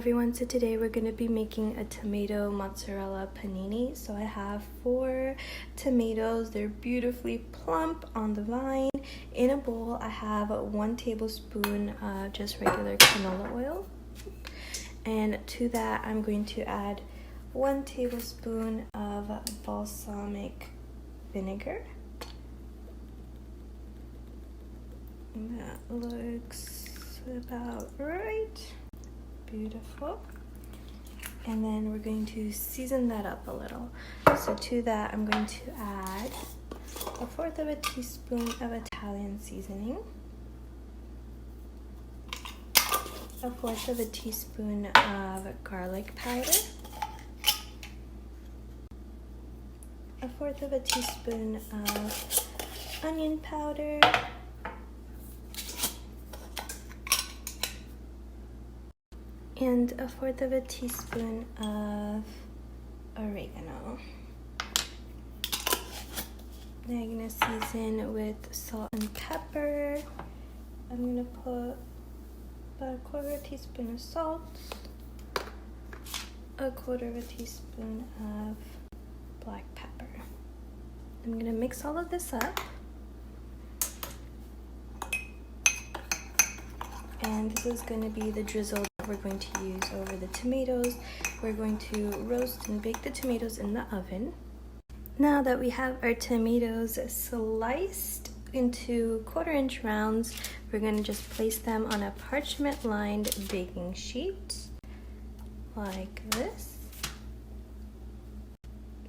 everyone, so today we're going to be making a tomato mozzarella panini. So I have 4 tomatoes. They're beautifully plump on the vine. In a bowl I have 1 tablespoon of just regular canola oil, and to that I'm going to add 1 tablespoon of balsamic vinegar. And that looks about right. Beautiful. And then we're going to season that up a little. So to that I'm going to add 1/4 of a teaspoon of Italian seasoning, 1/4 of a teaspoon of garlic powder, 1/4 of a teaspoon of onion powder, and 1/4 of a teaspoon of oregano. Now I'm going to season with salt and pepper. I'm going to put about 1/4 teaspoon of salt, 1/4 teaspoon of black pepper. I'm going to mix all of this up. And this is going to be the drizzle that we're going to use over the tomatoes. We're going to roast and bake the tomatoes in the oven. Now that we have our tomatoes sliced into 1/4-inch rounds, we're going to just place them on a parchment-lined baking sheet like this.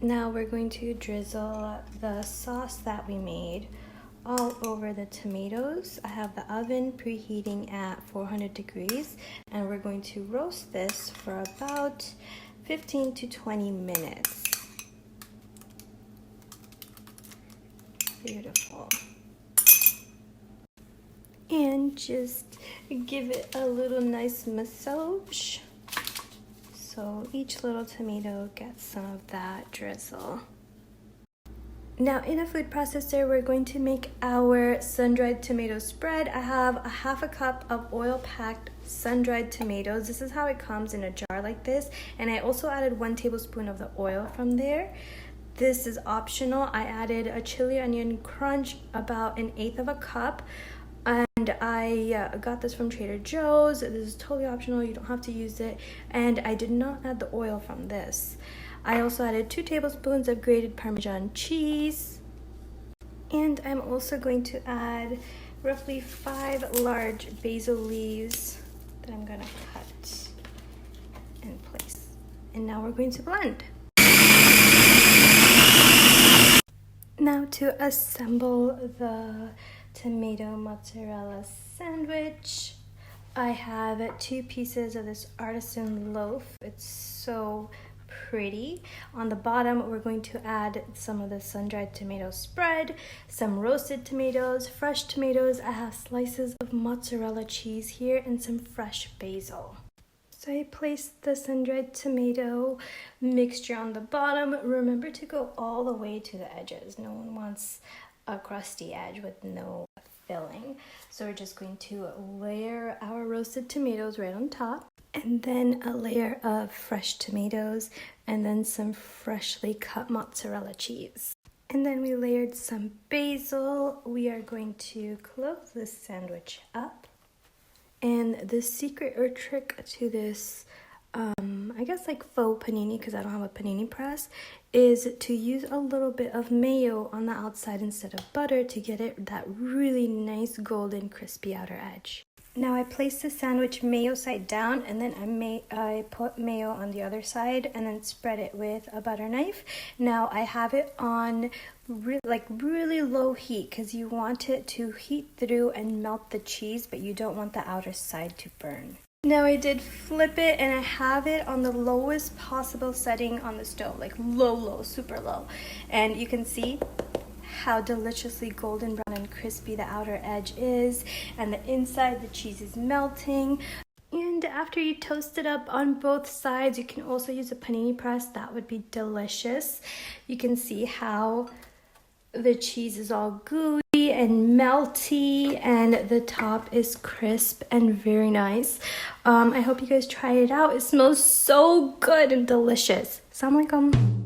Now we're going to drizzle the sauce that we made all over the tomatoes. I have the oven preheating at 400 degrees, and we're going to roast this for about 15 to 20 minutes. Beautiful. And just give it a little nice massage so each little tomato gets some of that drizzle. Now in a food processor, we're going to make our sun-dried tomato spread. I have 1/2 cup of oil-packed sun-dried tomatoes. This is how it comes in a jar like this. And I also added 1 tablespoon of the oil from there. This is optional. I added a chili onion crunch, about 1/8 of a cup. And I got this from Trader Joe's. This is totally optional. You don't have to use it. And I did not add the oil from this. I also added 2 tablespoons of grated Parmesan cheese. And I'm also going to add roughly 5 large basil leaves that I'm going to cut and place. And now we're going to blend. Now to assemble the tomato mozzarella sandwich, I have 2 pieces of this artisan loaf. It's so pretty. On the bottom, we're going to add some of the sun-dried tomato spread, some roasted tomatoes, fresh tomatoes. I have slices of mozzarella cheese here, and some fresh basil. So I placed the sun-dried tomato mixture on the bottom. Remember to go all the way to the edges. No one wants a crusty edge with no filling. So we're just going to layer our roasted tomatoes right on top, and then a layer of fresh tomatoes, and then some freshly cut mozzarella cheese. And then we layered some basil. We are going to close this sandwich up. And the secret or trick to this, I guess like faux panini, because I don't have a panini press, is to use a little bit of mayo on the outside instead of butter to get it that really nice golden crispy outer edge. Now I placed the sandwich mayo side down, and then I put mayo on the other side, and then spread it with a butter knife. Now I have it on really low heat, because you want it to heat through and melt the cheese, but you don't want the outer side to burn. Now I did flip it, and I have it on the lowest possible setting on the stove, like low, super low. And you can see how deliciously golden brown and crispy the outer edge is, and the inside, the cheese is melting. And after you toast it up on both sides, you can also use a panini press. That would be delicious. You can see how the cheese is all gooey and melty, and the top is crisp and very nice. I hope you guys try it out. It smells so good and delicious. Assalamualaikum.